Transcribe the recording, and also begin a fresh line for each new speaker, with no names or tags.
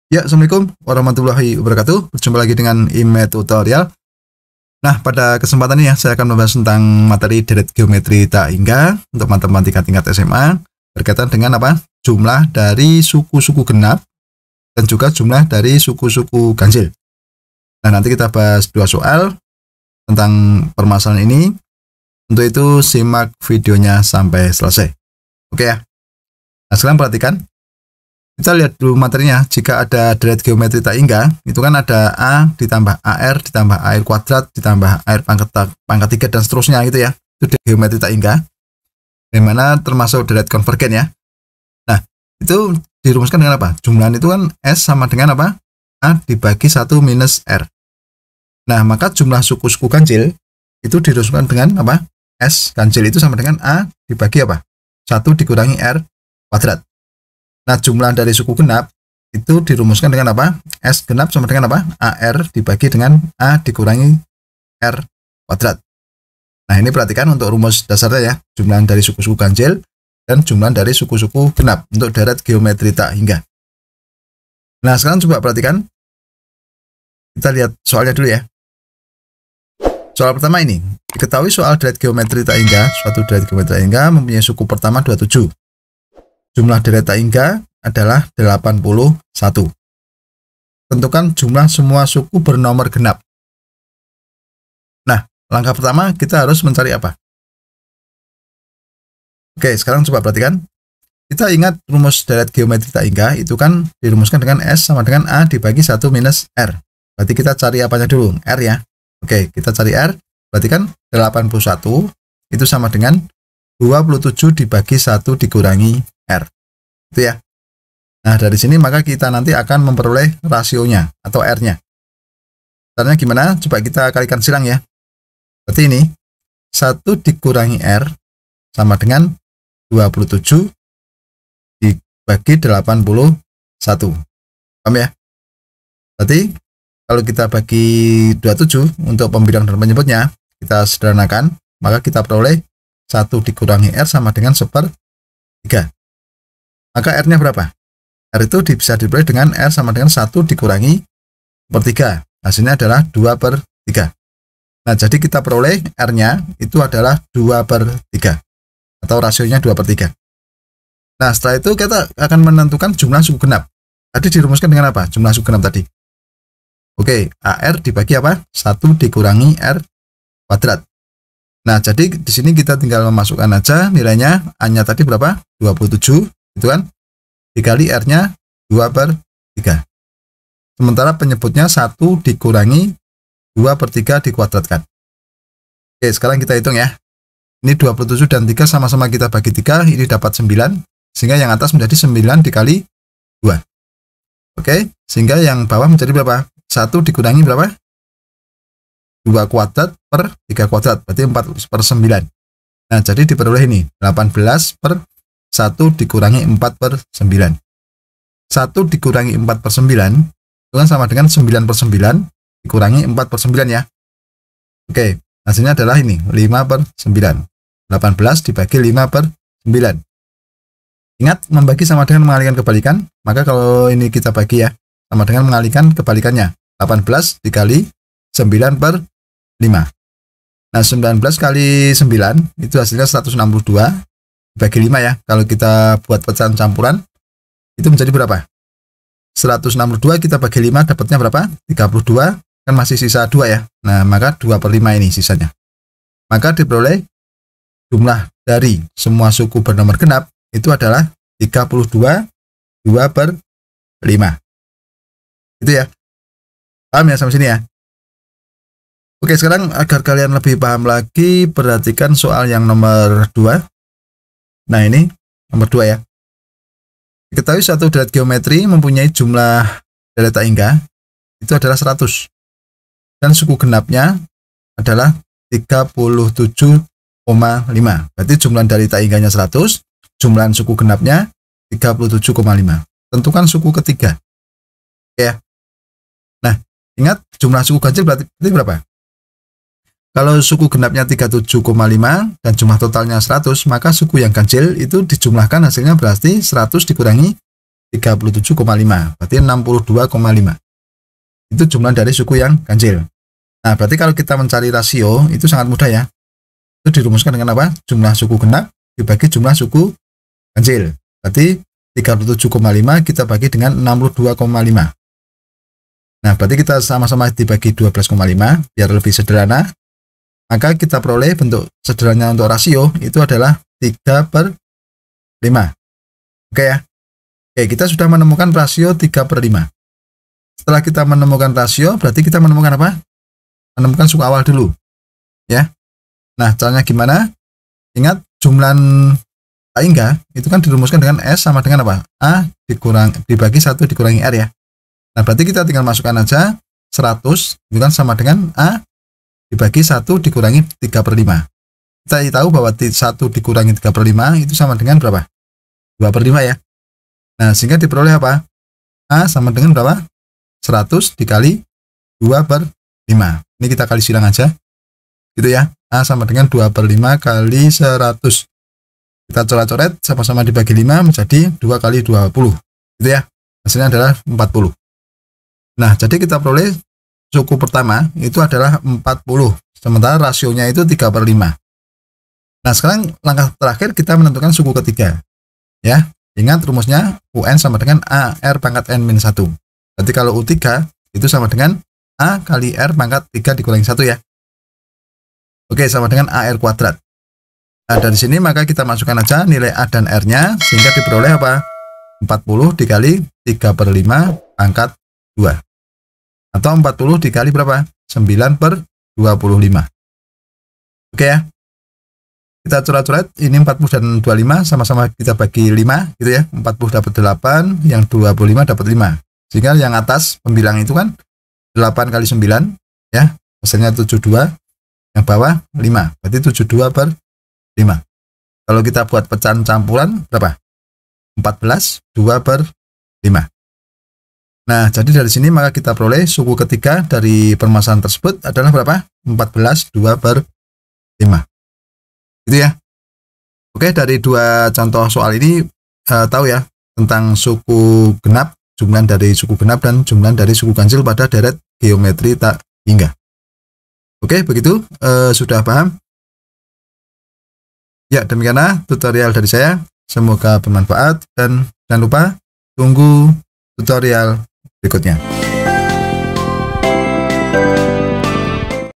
Ya, Assalamualaikum warahmatullahi wabarakatuh. Berjumpa lagi dengan IME Tutorial. Nah, pada kesempatan ini ya, saya akan membahas tentang materi deret geometri tak hingga untuk matematika tingkat SMA berkaitan dengan apa? Jumlah dari suku-suku genap dan juga jumlah dari suku-suku ganjil. Nah, nanti kita bahas dua soal tentang permasalahan ini. Untuk itu, simak videonya sampai selesai. Oke ya. Nah, sekarang perhatikan. Kita lihat dulu materinya. Jika ada deret geometri tak hingga, itu kan ada A ditambah AR ditambah AR kuadrat ditambah AR pangkat 3 dan seterusnya gitu ya. Itu deret geometri tak hingga. Dimana termasuk deret konvergen ya. Nah, itu dirumuskan dengan apa? Jumlahan itu kan S sama dengan apa? A dibagi 1 minus R. Nah, maka jumlah suku-suku ganjil itu dirumuskan dengan apa? S ganjil itu sama dengan A dibagi apa? 1 dikurangi R kuadrat. Nah, jumlah dari suku genap itu dirumuskan dengan apa? S genap sama dengan apa? AR dibagi dengan A dikurangi R kuadrat. Nah, ini perhatikan untuk rumus dasarnya ya. Jumlah dari suku-suku ganjil dan jumlah dari suku-suku genap untuk deret geometri tak hingga. Nah, sekarang coba perhatikan. Kita lihat soalnya dulu ya. Soal pertama ini. Diketahui soal deret geometri tak hingga, suatu deret geometri tak hingga mempunyai suku pertama 27. Jumlah deret tak hingga adalah 81. Tentukan jumlah semua suku bernomor genap. Nah, langkah pertama kita harus mencari apa? Oke, sekarang coba perhatikan. Kita ingat rumus deret geometri tak hingga itu kan dirumuskan dengan S sama dengan A dibagi 1 minus R. Berarti kita cari apanya dulu? R ya. Oke, kita cari R. Berarti kan 81 itu sama dengan 27 dibagi 1 dikurangi R. Itu ya. Nah, dari sini maka kita nanti akan memperoleh rasionya atau R-nya. Caranya gimana? Coba kita kalikan silang ya. Berarti ini 1 dikurangi R sama dengan 27 dibagi 81. Paham ya? Berarti kalau kita bagi 27 untuk pembilang dan penyebutnya, kita sederhanakan, maka kita peroleh 1 dikurangi R sama dengan 1/3. Maka R-nya berapa? R itu bisa diperoleh dengan R sama dengan 1 dikurangi 1/3. Hasilnya adalah 2/3. Nah, jadi kita peroleh R-nya itu adalah 2/3. Atau rasionya 2/3. Nah, setelah itu kita akan menentukan jumlah suku genap. Tadi dirumuskan dengan apa? Jumlah suku genap tadi. Oke, AR dibagi apa? 1 dikurangi R kuadrat. Nah, jadi di sini kita tinggal memasukkan aja nilainya. A-nya tadi berapa? 27. Itu kan dikali R-nya 2/3. Sementara penyebutnya 1 dikurangi 2/3 dikuadratkan. Oke, sekarang kita hitung ya. Ini 27 dan 3 sama-sama kita bagi 3, ini dapat 9, sehingga yang atas menjadi 9 dikali 2. Oke, sehingga yang bawah menjadi berapa? 1 dikurangi berapa? 2 kuadrat per 3 kuadrat, berarti 4/9. Nah, jadi diperoleh ini 18/1 dikurangi 4/9. 1 dikurangi 4/9 itu kan sama dengan 9/9 dikurangi 4/9 ya. Oke, hasilnya adalah ini 5/9. 18 dibagi 5/9. Ingat, membagi sama dengan mengalihkan kebalikan. Maka kalau ini kita bagi ya, sama dengan mengalihkan kebalikannya. 18 dikali 9/5. Nah, 19 kali 9 itu hasilnya 162. Bagi 5 ya, kalau kita buat pecahan campuran itu menjadi berapa? 162 kita bagi 5 dapatnya berapa? 32, kan masih sisa 2 ya. Nah, maka 2/5 ini sisanya. Maka diperoleh jumlah dari semua suku bernomor genap itu adalah 32 2/5. Itu ya. Paham ya sampai sini ya? Oke, sekarang agar kalian lebih paham lagi, perhatikan soal yang nomor 2. Nah, ini nomor 2 ya. Diketahui suatu deret geometri mempunyai jumlah deret tak hingga itu adalah 100. Dan suku genapnya adalah 37,5. Berarti jumlah dari tak hingganya 100, jumlah suku genapnya 37,5. Tentukan suku ketiga. Ya. Nah, ingat jumlah suku ganjil berarti berapa? Kalau suku genapnya 37,5 dan jumlah totalnya 100, maka suku yang ganjil itu dijumlahkan hasilnya berarti 100 dikurangi 37,5. Berarti 62,5. Itu jumlah dari suku yang ganjil. Nah, berarti kalau kita mencari rasio itu sangat mudah ya. Itu dirumuskan dengan apa? Jumlah suku genap dibagi jumlah suku ganjil. Berarti 37,5 kita bagi dengan 62,5. Nah, berarti kita sama-sama dibagi 12,5 biar lebih sederhana. Maka kita peroleh bentuk sederhananya untuk rasio itu adalah 3/5. Oke ya. Oke, kita sudah menemukan rasio 3/5. Setelah kita menemukan rasio, berarti kita menemukan apa? Menemukan suku awal dulu. Ya. Nah, caranya gimana? Ingat, jumlah Taingga itu kan dirumuskan dengan S sama dengan apa? A dibagi 1 dikurangi R ya. Nah, berarti kita tinggal masukkan aja 100 itu kan sama dengan A dibagi 1 dikurangi 3/5. Kita tahu bahwa 1 dikurangi 3/5 itu sama dengan berapa? 2/5 ya. Nah, sehingga diperoleh apa? A sama dengan berapa? 100 dikali 2/5. Ini kita kali silang aja. Gitu ya. A sama dengan 2/5 kali 100. Kita coret-coret sama-sama dibagi 5 menjadi 2 kali 20. Gitu ya. Hasilnya adalah 40. Nah, jadi kita peroleh suku pertama itu adalah 40. Sementara rasionya itu 3/5. Nah, sekarang langkah terakhir kita menentukan suku ketiga. Ya, ingat rumusnya UN sama dengan A R pangkat N-1. Berarti kalau U3 itu sama dengan A kali R pangkat 3 dikurangi 1 ya. Oke, sama dengan AR kuadrat. Nah, dari sini maka kita masukkan aja nilai A dan R-nya sehingga diperoleh apa? 40 dikali 3/5 pangkat 2. Atau 40 dikali berapa? 9/25. Oke ya. Kita coret-coret, ini 40 dan 25 sama-sama kita bagi 5 gitu ya. 40 dapat 8, yang 25 dapat 5. Sehingga yang atas pembilang itu kan 8 kali 9 ya, hasilnya 72. Yang bawah 5, berarti 72/5. Kalau kita buat pecahan campuran berapa? 14, 2/5. Nah, jadi dari sini maka kita peroleh suku ketiga dari permasalahan tersebut adalah berapa? 14, 2/5. Gitu ya. Oke, dari dua contoh soal ini tahu ya tentang suku genap, jumlah dari suku genap dan jumlah dari suku ganjil pada deret geometri tak hingga. Oke, begitu sudah paham? Ya, demikianlah tutorial dari saya. Semoga bermanfaat dan jangan lupa tunggu tutorial berikutnya.